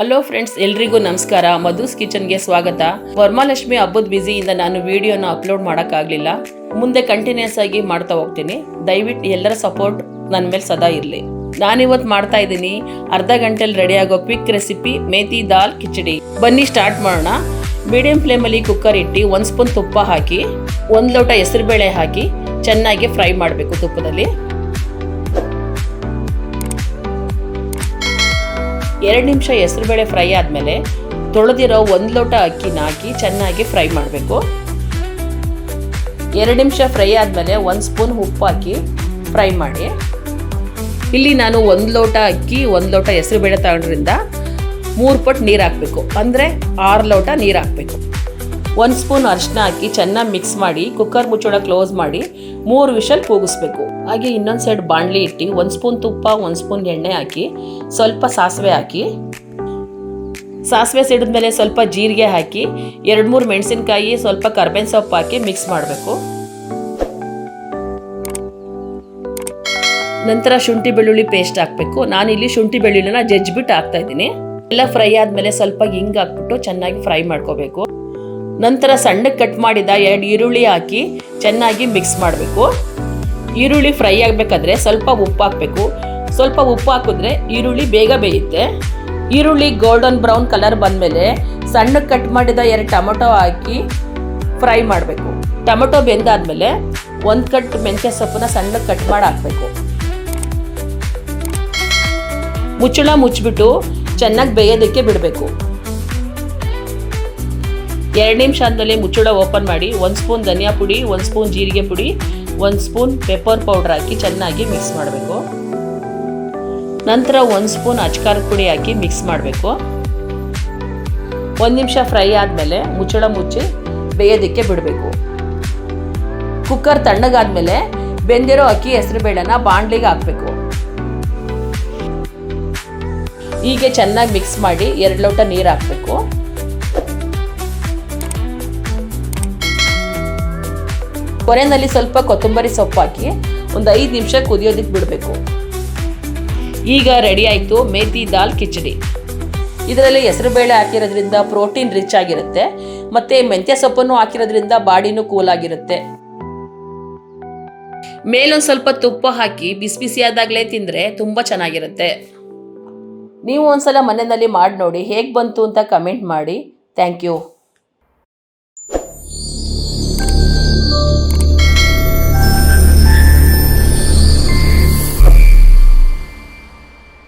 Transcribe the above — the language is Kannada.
ಹಲೋ ಫ್ರೆಂಡ್ಸ್, ಎಲ್ರಿಗೂ ನಮಸ್ಕಾರ. ಮಧುಸ್ ಕಿಚನ್ಗೆ ಸ್ವಾಗತ. ವರಮಹಾಲಕ್ಷ್ಮಿ ಹಬ್ಬದ ಬ್ಯುಸಿಯಿಂದ ನಾನು ವಿಡಿಯೋನ ಅಪ್ಲೋಡ್ ಮಾಡೋಕ್ಕಾಗಲಿಲ್ಲ. ಮುಂದೆ ಕಂಟಿನ್ಯೂಸ್ ಆಗಿ ಮಾಡ್ತಾ ಹೋಗ್ತೀನಿ. ದಯವಿಟ್ಟು ಎಲ್ಲರ ಸಪೋರ್ಟ್ ನನ್ನ ಮೇಲೆ ಸದಾ ಇರಲಿ. ನಾನಿವತ್ತು ಮಾಡ್ತಾ ಇದ್ದೀನಿ ಅರ್ಧ ಗಂಟೆಯಲ್ಲಿ ರೆಡಿ ಆಗೋ ಕ್ವಿಕ್ ರೆಸಿಪಿ ಮೇಥಿ ದಾಲ್ ಕಿಚಡಿ. ಬನ್ನಿ ಸ್ಟಾರ್ಟ್ ಮಾಡೋಣ. ಮೀಡಿಯಂ ಫ್ಲೇಮಲ್ಲಿ ಕುಕ್ಕರ್ ಇಟ್ಟು 1 ಸ್ಪೂನ್ ತುಪ್ಪ ಹಾಕಿ 1 ಲೋಟ ಹೆಸರುಬೇಳೆ ಹಾಕಿ ಚೆನ್ನಾಗಿ ಫ್ರೈ ಮಾಡಬೇಕು ತುಪ್ಪದಲ್ಲಿ. 2 ನಿಮಿಷ ಹೆಸರುಬೇಳೆ ಫ್ರೈ ಆದಮೇಲೆ ತೊಳೆದಿರೋ 1 ಲೋಟ ಅಕ್ಕಿನ ಹಾಕಿ ಚೆನ್ನಾಗಿ ಫ್ರೈ ಮಾಡಬೇಕು. 2 ನಿಮಿಷ ಫ್ರೈ ಆದಮೇಲೆ 1 ಸ್ಪೂನ್ ಉಪ್ಪು ಹಾಕಿ ಫ್ರೈ ಮಾಡಿ. ಇಲ್ಲಿ ನಾನು 1 ಲೋಟ ಅಕ್ಕಿ 1 ಲೋಟ ಹೆಸರುಬೇಳೆ ತಗೊಂಡ್ರಿಂದ 3 ಪಟ್ಟು ನೀರು ಹಾಕಬೇಕು, ಅಂದರೆ 6 ಲೋಟ ನೀರು ಹಾಕಬೇಕು. 1 ಸ್ಪೂನ್ ಅರಿಶಿನ ಹಾಕಿ ಚೆನ್ನಾಗಿ ಮಿಕ್ಸ್ ಮಾಡಿ ಕುಕ್ಕರ್ ಮುಚ್ಚಳ ಕ್ಲೋಸ್ ಮಾಡಿ 3 ವಿಷಲ್ ಕೂಗಿಸ್ಬೇಕು. ಹಾಗೆ ಇನ್ನೊಂದು ಸೈಡ್ ಬಾಣಲಿ ಇಟ್ಟು 1 ಸ್ಪೂನ್ ತುಪ್ಪ 1 ಸ್ಪೂನ್ ಎಣ್ಣೆ ಹಾಕಿ ಸ್ವಲ್ಪ ಸಾಸಿವೆ ಹಾಕಿ, ಸಾಸಿವೆ ಸಿಡಿದ್ಮೇಲೆ ಸ್ವಲ್ಪ ಜೀರಿಗೆ ಹಾಕಿ 2-3 ಮೆಣಸಿನ್ಕಾಯಿ ಸ್ವಲ್ಪ ಕರ್ಬೇವಿನ ಸೊಪ್ಪು ಹಾಕಿ ಮಿಕ್ಸ್ ಮಾಡಬೇಕು. ನಂತರ ಶುಂಠಿ ಬೆಳ್ಳುಳ್ಳಿ ಪೇಸ್ಟ್ ಹಾಕಬೇಕು. ನಾನಿಲ್ಲಿ ಶುಂಠಿ ಬೆಳ್ಳುಳ್ಳಿನ ಜಜ್ಜಿಬಿಟ್ಟು ಹಾಕ್ತಾ ಇದ್ದೀನಿ. ಎಲ್ಲ ಫ್ರೈ ಆದಮೇಲೆ ಸ್ವಲ್ಪ ಹಿಂಗೆ ಹಾಕ್ಬಿಟ್ಟು ಚೆನ್ನಾಗಿ ಫ್ರೈ ಮಾಡ್ಕೋಬೇಕು. ನಂತರ ಸಣ್ಣಕ್ಕೆ ಕಟ್ ಮಾಡಿದ 2 ಈರುಳ್ಳಿ ಹಾಕಿ ಚೆನ್ನಾಗಿ ಮಿಕ್ಸ್ ಮಾಡಬೇಕು. ಈರುಳ್ಳಿ ಫ್ರೈ ಆಗಬೇಕಾದ್ರೆ ಸ್ವಲ್ಪ ಉಪ್ಪು ಹಾಕಬೇಕು. ಸ್ವಲ್ಪ ಉಪ್ಪು ಹಾಕಿದ್ರೆ ಈರುಳ್ಳಿ ಬೇಗ ಬೇಯುತ್ತೆ. ಈರುಳ್ಳಿ ಗೋಲ್ಡನ್ ಬ್ರೌನ್ ಕಲರ್ ಬಂದಮೇಲೆ ಸಣ್ಣಕ್ಕೆ ಕಟ್ ಮಾಡಿದ 2 ಟೊಮೊಟೊ ಹಾಕಿ ಫ್ರೈ ಮಾಡಬೇಕು. ಟೊಮೊಟೊ ಬೆಂದಾದ್ಮೇಲೆ 1 ಕಟ್ ಮೆಂತ್ಯ ಸೊಪ್ಪನ್ನ ಸಣ್ಣಕ್ಕೆ ಕಟ್ ಮಾಡಿ ಹಾಕಬೇಕು. ಮುಚ್ಚಳ ಮುಚ್ಚಿಬಿಟ್ಟು ಚೆನ್ನಾಗಿ ಬೇಯೋದಕ್ಕೆ ಬಿಡಬೇಕು. 2 ನಿಮಿಷ ಆದಮೇಲೆ ಮುಚ್ಚಳ ಓಪನ್ ಮಾಡಿ 1 ಸ್ಪೂನ್ ಧನಿಯಾ ಪುಡಿ, 1 ಸ್ಪೂನ್ ಜೀರಿಗೆ ಪುಡಿ, 1 ಸ್ಪೂನ್ ಪೆಪ್ಪರ್ ಪೌಡರ್ ಹಾಕಿ ಚೆನ್ನಾಗಿ ಮಿಕ್ಸ್ ಮಾಡಬೇಕು. ನಂತರ 1 ಸ್ಪೂನ್ ಅಚ್ಕಾರದ ಪುಡಿ ಹಾಕಿ ಮಿಕ್ಸ್ ಮಾಡಬೇಕು. 1 ನಿಮಿಷ ಫ್ರೈ ಆದಮೇಲೆ ಮುಚ್ಚಳ ಮುಚ್ಚಿ ಬೇಯೋದಕ್ಕೆ ಬಿಡಬೇಕು. ಕುಕ್ಕರ್ ತಣ್ಣಗಾದ್ಮೇಲೆ ಬೆಂದಿರೋ ಅಕ್ಕಿ ಹೆಸರುಬೇಳೆನ ಬಾಣಲಿಗೆ ಹಾಕಬೇಕು. ಹೀಗೆ ಚೆನ್ನಾಗಿ ಮಿಕ್ಸ್ ಮಾಡಿ 2 ಲೋಟ ನೀರು ಹಾಕಬೇಕು. ಕೊನೆಯಲ್ಲಿ ಸ್ವಲ್ಪ ಕೊತ್ತಂಬರಿ ಸೊಪ್ಪು ಹಾಕಿ ಒಂದು 5 ನಿಮಿಷ ಕುದಿಯೋದಕ್ಕೆ ಬಿಡಬೇಕು. ಈಗ ರೆಡಿ ಆಯಿತು ಮೇಥಿ ದಾಲ್ ಕಿಚಡಿ. ಇದರಲ್ಲಿ ಹೆಸರುಬೇಳೆ ಹಾಕಿರೋದ್ರಿಂದ ಪ್ರೋಟೀನ್ ರಿಚ್ ಆಗಿರುತ್ತೆ, ಮತ್ತು ಮೆಂತ್ಯ ಸೊಪ್ಪನ್ನು ಹಾಕಿರೋದ್ರಿಂದ ಬಾಡಿನೂ ಕೂಲ್ ಆಗಿರುತ್ತೆ. ಮೇಲೊಂದು ಸ್ವಲ್ಪ ತುಪ್ಪ ಹಾಕಿ ಬಿಸಿ ಬಿಸಿಯಾದಾಗಲೇ ತಿಂದರೆ ತುಂಬ ಚೆನ್ನಾಗಿರುತ್ತೆ. ನೀವು ಒಂದ್ಸಲ ಮನೆಯಲ್ಲಿ ಮಾಡಿ ನೋಡಿ, ಹೇಗೆ ಬಂತು ಅಂತ ಕಮೆಂಟ್ ಮಾಡಿ. Thank you.